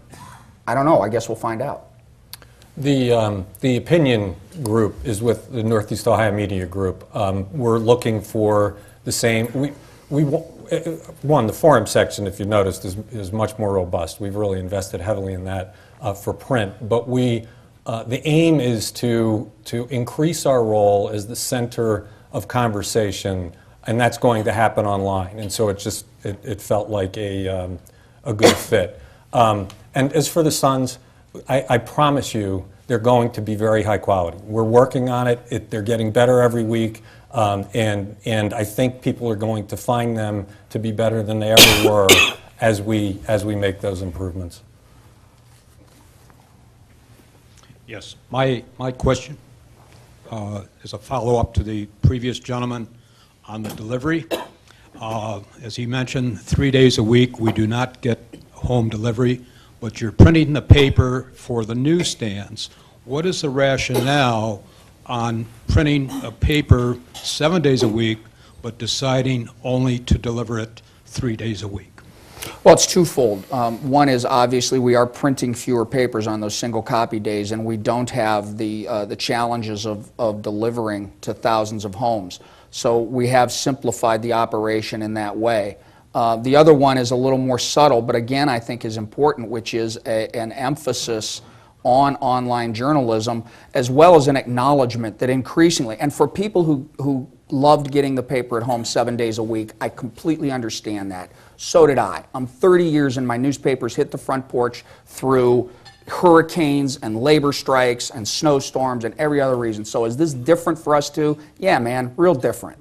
Speaker 3: I don't know. I guess we'll find out.
Speaker 4: The opinion group is with the Northeast Ohio Media Group. We're looking for the same. One, the forum section, if you noticed, is much more robust. We've really invested heavily in that for print. But the aim is to increase our role as the center of conversation, and that's going to happen online. And so it felt like a good fit. And as for the Suns, I promise you they're going to be very high quality. We're working on it. They're getting better every week. And I think people are going to find them to be better than they ever were as we make those improvements.
Speaker 6: Yes, my question is a follow-up to the previous gentleman on the delivery. As he mentioned, 3 days a week we do not get home delivery, but you're printing the paper for the newsstands. What is the rationale on printing a paper 7 days a week, but deciding only to deliver it 3 days a week?
Speaker 3: Well, it's twofold. One is obviously we are printing fewer papers on those single copy days, and we don't have the challenges of delivering to thousands of homes. So we have simplified the operation in that way. The other one is a little more subtle, but again I think is important, which is an emphasis on online journalism, as well as an acknowledgement that increasingly, and for people who loved getting the paper at home 7 days a week, I completely understand that. So did I. I'm 30 years and my newspapers hit the front porch through hurricanes and labor strikes and snowstorms and every other reason. So is this different for us too? Yeah, man, real different.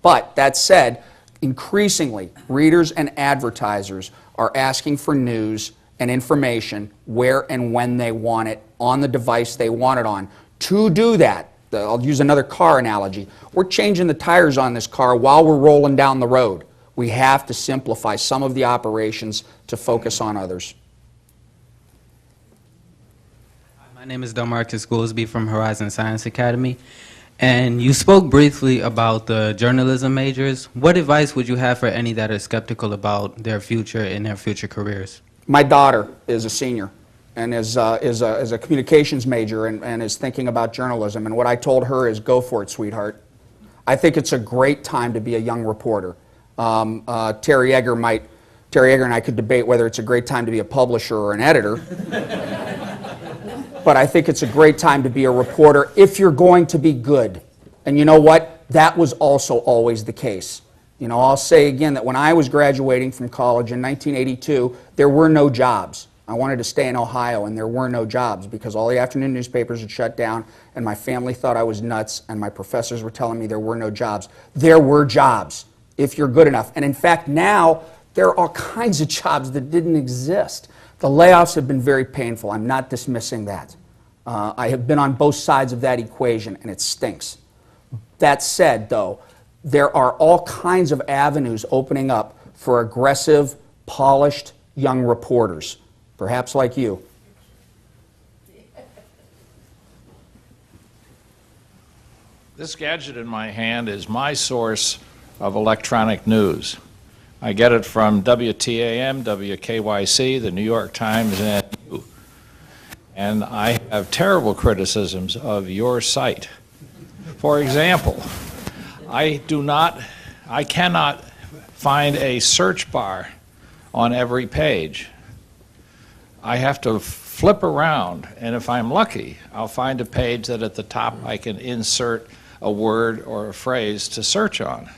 Speaker 3: But that said, increasingly, readers and advertisers are asking for news and information where and when they want it, on the device they want it on. To do that, I'll use another car analogy. We're changing the tires on this car while we're rolling down the road. We have to simplify some of the operations to focus on others.
Speaker 10: My name is Delmarcus Goolsby from Horizon Science Academy. And you spoke briefly about the journalism majors. What advice would you have for any that are skeptical about their future and their future careers?
Speaker 3: My daughter is a senior and is a communications major and is thinking about journalism. And what I told her is, go for it, sweetheart. I think it's a great time to be a young reporter. Terry Egger and I could debate whether it's a great time to be a publisher or an editor. But I think it's a great time to be a reporter if you're going to be good. And you know what? That was also always the case. You know, I'll say again that when I was graduating from college in 1982, there were no jobs. I wanted to stay in Ohio, and there were no jobs because all the afternoon newspapers had shut down, and my family thought I was nuts, and my professors were telling me there were no jobs. There were jobs, if you're good enough. And in fact, now there are all kinds of jobs that didn't exist. The layoffs have been very painful. I'm not dismissing that. I have been on both sides of that equation, and it stinks. That said, though, there are all kinds of avenues opening up for aggressive, polished young reporters, perhaps like you.
Speaker 11: This gadget in my hand is my source of electronic news. I get it from WTAM, WKYC, the New York Times, and you. And I have terrible criticisms of your site. For example, I cannot find a search bar on every page. I have to flip around, and if I'm lucky, I'll find a page that at the top I can insert a word or a phrase to search on.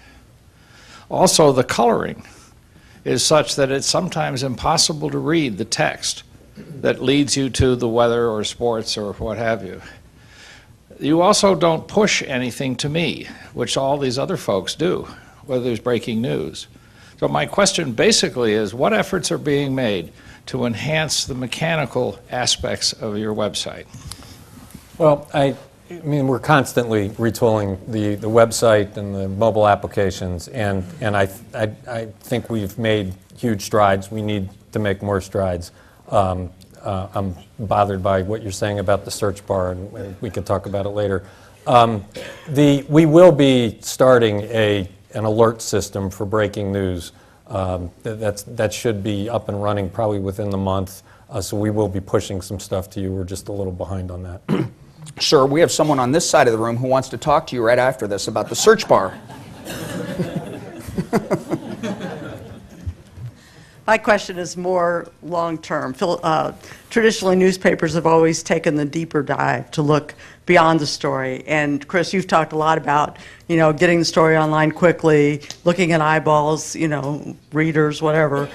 Speaker 11: Also, the coloring is such that it's sometimes impossible to read the text that leads you to the weather or sports or what have you. You also don't push anything to me, which all these other folks do, whether there's breaking news. So my question basically is, what efforts are being made to enhance the mechanical aspects of your website?
Speaker 4: Well, I mean, we're constantly retooling the website and the mobile applications, and I think we've made huge strides. We need to make more strides. I'm bothered by what you're saying about the search bar, and we can talk about it later. We will be starting an alert system for breaking news. That should be up and running probably within the month, so we will be pushing some stuff to you. We're just a little behind on that.
Speaker 3: Sir, we have someone on this side of the room who wants to talk to you right after this about the search bar.
Speaker 12: My question is more long-term. Traditionally, newspapers have always taken the deeper dive to look beyond the story. And Chris, you've talked a lot about, getting the story online quickly, looking at eyeballs, readers, whatever,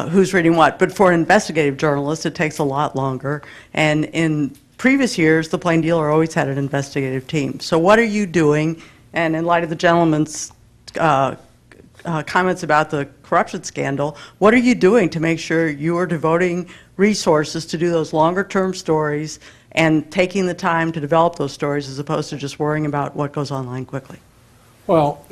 Speaker 12: who's reading what. But for an investigative journalist, it takes a lot longer. And in previous years, the Plain Dealer always had an investigative team. So what are you doing? And in light of the gentleman's comments about the corruption scandal, what are you doing to make sure you are devoting resources to do those longer-term stories and taking the time to develop those stories as opposed to just worrying about what goes online quickly?
Speaker 4: Well,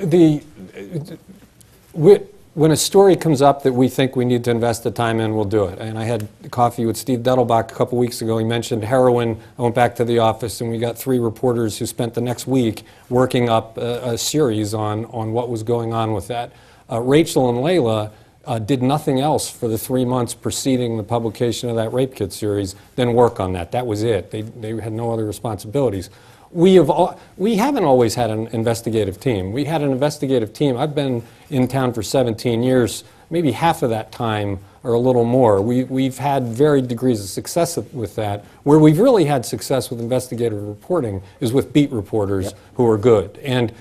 Speaker 4: when a story comes up that we think we need to invest the time in, we'll do it. And I had coffee with Steve Dettelbach a couple weeks ago. He mentioned heroin. I went back to the office, and we got 3 reporters who spent the next week working up a series on what was going on with that. Rachel and Layla did nothing else for the 3 months preceding the publication of that Rape Kit series than work on that. That was it. They had no other responsibilities. We haven't always had an investigative team. We had an investigative team. I've been in town for 17 years, maybe half of that time or a little more. We've had varied degrees of success with that. Where we've really had success with investigative reporting is with beat reporters who are good. And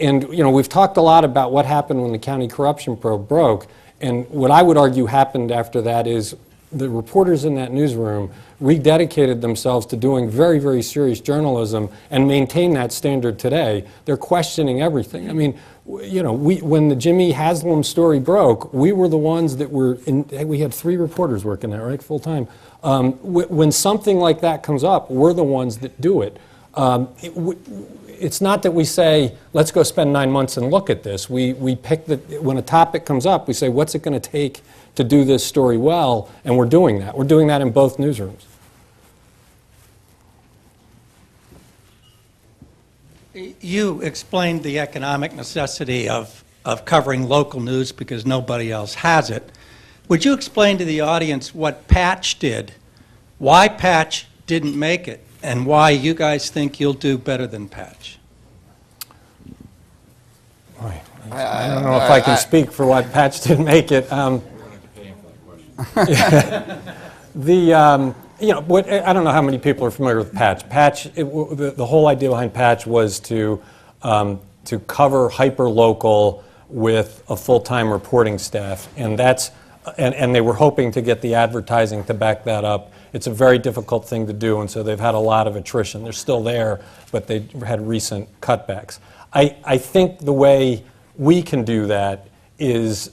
Speaker 4: you know, we've talked a lot about what happened when the county corruption probe broke, and what I would argue happened after that is the reporters in that newsroom rededicated themselves to doing very, very serious journalism and maintain that standard today. They're questioning everything. I mean, you know, when the Jimmy Haslam story broke, we were the ones that were we had 3 reporters working there, right, full time. When something like that comes up, we're the ones that do it. It's not that we say, let's go spend 9 months and look at this. We pick when a topic comes up, we say, what's it going to take to do this story well? And we're doing that. We're doing that in both newsrooms.
Speaker 13: You explained the economic necessity of covering local news because nobody else has it. Would you explain to the audience what Patch did, why Patch didn't make it, and why you guys think you'll do better than Patch?
Speaker 4: I don't know if I can speak for why Patch didn't make it. You know, I don't know how many people are familiar with Patch. Patch, the whole idea behind Patch was to cover hyper-local with a full-time reporting staff, and they were hoping to get the advertising to back that up. It's a very difficult thing to do, and so they've had a lot of attrition. They're still there, but they had recent cutbacks. I think the way we can do that is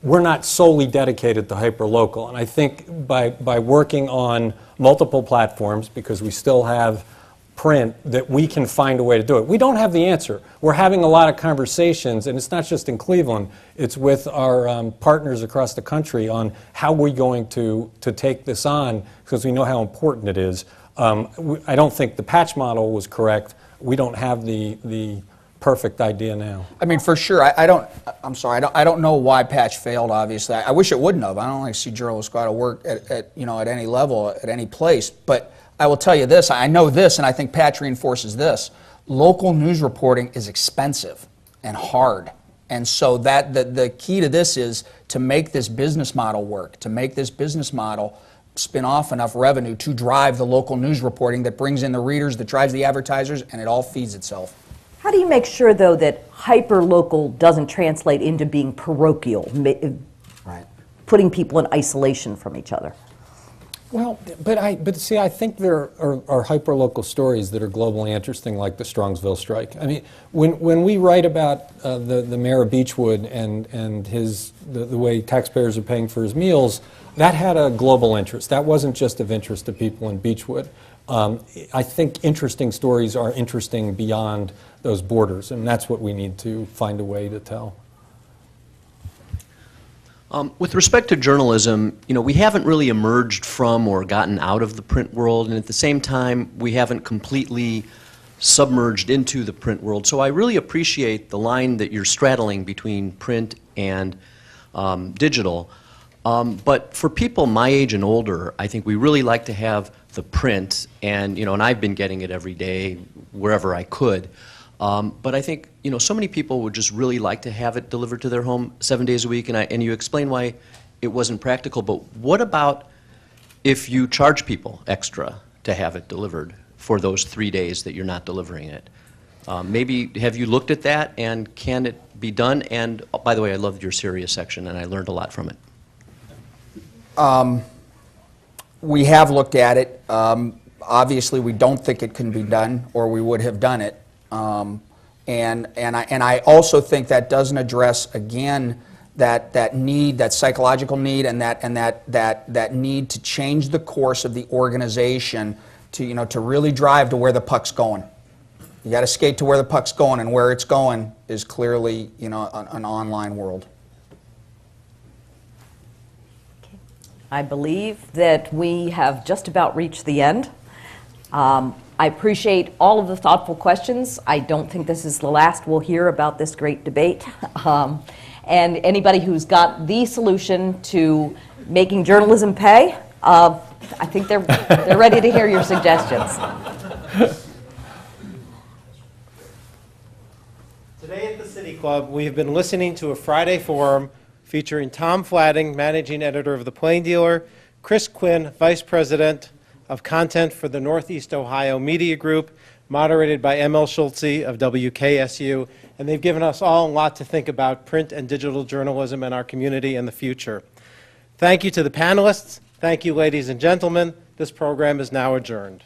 Speaker 4: we're not solely dedicated to hyperlocal, and I think by working on multiple platforms, because we still have print, that we can find a way to do it. We don't have the answer. We're having a lot of conversations, and it's not just in Cleveland, it's with our partners across the country on how we're going to take this on, because we know how important it is. I don't think the Patch model was correct. We don't have the perfect idea now.
Speaker 3: I mean, for sure. I'm sorry. I don't know why Patch failed. Obviously, I wish it wouldn't have. I don't like to see journalists go out of work at any level, at any place. But I will tell you this. I know this, and I think Patch reinforces this. Local news reporting is expensive and hard, and so that the key to this is to make this business model work. To make this business model spin off enough revenue to drive the local news reporting that brings in the readers, that drives the advertisers, and it all feeds itself.
Speaker 2: How do you make sure, though, that hyper-local doesn't translate into being parochial,
Speaker 3: Right.
Speaker 2: putting people in isolation from each other?
Speaker 4: Well, but see, I think there are hyper-local stories that are globally interesting, like the Strongsville strike. I mean, when we write about the mayor of Beechwood and the way taxpayers are paying for his meals, that had a global interest. That wasn't just of interest to people in Beechwood. I think interesting stories are interesting beyond those borders, and that's what we need to find a way to tell.
Speaker 14: With respect to journalism, we haven't really emerged from or gotten out of the print world, and at the same time, we haven't completely submerged into the print world. So I really appreciate the line that you're straddling between print and digital. But for people my age and older, I think we really like to have the print, and and I've been getting it every day wherever I could. But I think so many people would just really like to have it delivered to their home 7 days a week, and you explain why it wasn't practical. But what about if you charge people extra to have it delivered for those 3 days that you're not delivering it? Maybe have you looked at that, and can it be done? And by the way, I loved your Sirius section, and I learned a lot from it.
Speaker 3: We have looked at it. Obviously, we don't think it can be done, or we would have done it. And I also think that doesn't address again that need, that psychological need, and that need to change the course of the organization to really drive to where the puck's going. You got to skate to where the puck's going, and where it's going is clearly an online world.
Speaker 2: I believe that we have just about reached the end. I appreciate all of the thoughtful questions. I don't think this is the last we'll hear about this great debate. And anybody who's got the solution to making journalism pay, I think they're ready to hear your suggestions.
Speaker 1: Today at the City Club, we have been listening to a Friday forum featuring Tom Fladung, Managing Editor of The Plain Dealer, Chris Quinn, Vice President of Content for the Northeast Ohio Media Group, moderated by M.L. Schultze of WKSU, and they've given us all a lot to think about print and digital journalism in our community in the future. Thank you to the panelists. Thank you, ladies and gentlemen. This program is now adjourned.